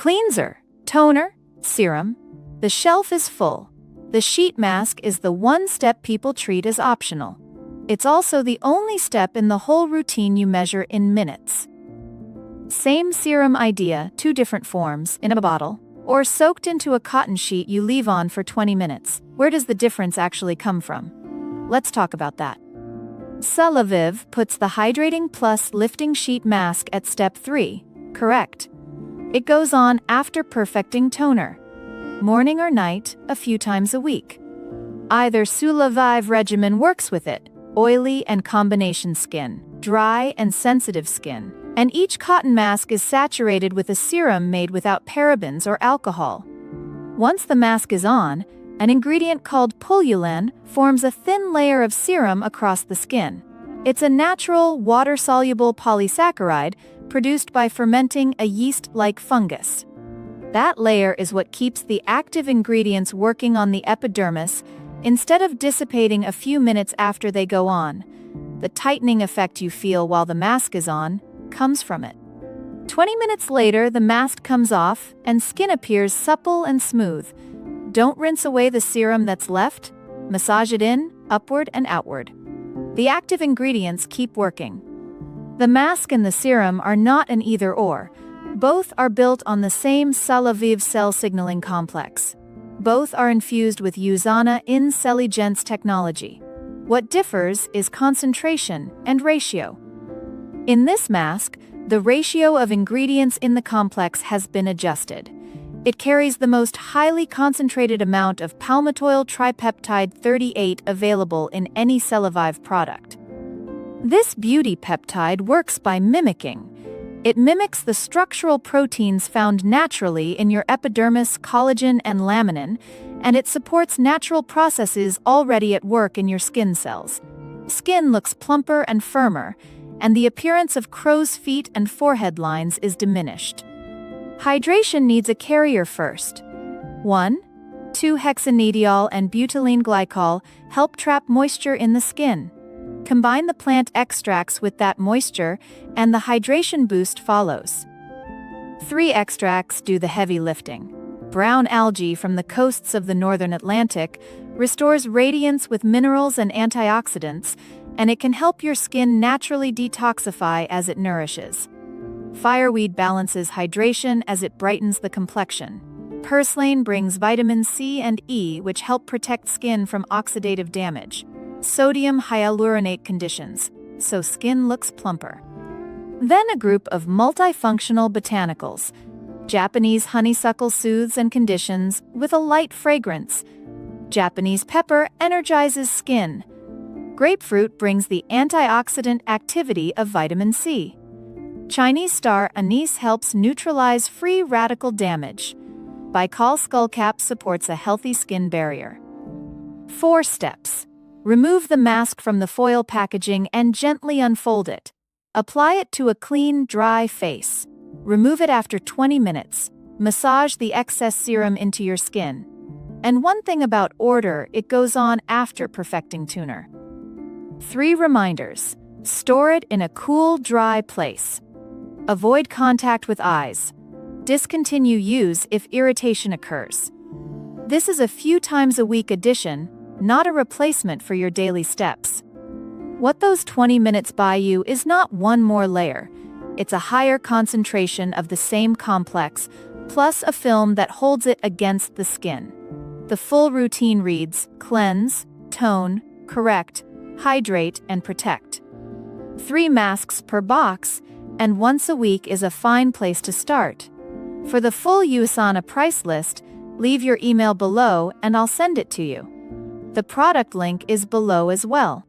Cleanser, toner, serum. The shelf is full. The sheet mask is the one step people treat as optional. It's also the only step in the whole routine you measure in minutes. Same serum idea, two different forms, in a bottle, or soaked into a cotton sheet you leave on for 20 minutes. Where does the difference actually come from? Let's talk about that. Celavive puts the Hydrating Plus lifting sheet mask at step 3, correct. It goes on after perfecting toner. Morning or night, a few times a week. Either Celavive regimen works with it, oily and combination skin, dry and sensitive skin, and each cotton mask is saturated with a serum made without parabens or alcohol. Once the mask is on, an ingredient called Pullulan forms a thin layer of serum across the skin. It's a natural, water-soluble polysaccharide produced by fermenting a yeast-like fungus. That layer is what keeps the active ingredients working on the epidermis instead of dissipating a few minutes after they go on. The tightening effect you feel while the mask is on comes from it. 20 minutes later, the mask comes off and skin appears supple and smooth. Don't rinse away the serum that's left. Massage it in, upward and outward. The active ingredients keep working. The mask and the serum are not an either-or. Both are built on the same Celavive cell signaling complex. Both are infused with Usana in Celavive technology. What differs is concentration and ratio. In this mask, the ratio of ingredients in the complex has been adjusted. It carries the most highly concentrated amount of palmitoyl tripeptide 38 available in any Celavive product. This beauty peptide works by mimicking. It mimics the structural proteins found naturally in your epidermis, collagen, and laminin, and it supports natural processes already at work in your skin cells. Skin looks plumper and firmer, and the appearance of crow's feet and forehead lines is diminished. Hydration needs a carrier first. 1,2-hexanediol and butylene glycol help trap moisture in the skin. Combine the plant extracts with that moisture, and the hydration boost follows. 3 extracts do the heavy lifting. Brown algae from the coasts of the northern Atlantic restores radiance with minerals and antioxidants, and it can help your skin naturally detoxify as it nourishes. Fireweed balances hydration as it brightens the complexion. Purslane brings vitamin C and E, which help protect skin from oxidative damage. Sodium hyaluronate conditions, so skin looks plumper. Then a group of multifunctional botanicals. Japanese honeysuckle soothes and conditions with a light fragrance. Japanese pepper energizes skin. Grapefruit brings the antioxidant activity of vitamin C. Chinese star anise helps neutralize free radical damage. Baikal skullcap supports a healthy skin barrier. 4 steps. Remove the mask from the foil packaging and gently unfold it. Apply it to a clean, dry face. Remove it after 20 minutes. Massage the excess serum into your skin. And one thing about order, it goes on after perfecting toner. 3 reminders. Store it in a cool, dry place. Avoid contact with eyes. Discontinue use if irritation occurs. This is a few times a week addition, not a replacement for your daily steps. What those 20 minutes buy you is not one more layer. It's a higher concentration of the same complex, plus a film that holds it against the skin. The full routine reads: cleanse, tone, correct, hydrate, and protect. 3 masks per box, and once a week is a fine place to start. For the full Usana price list, leave your email below and I'll send it to you. The product link is below as well.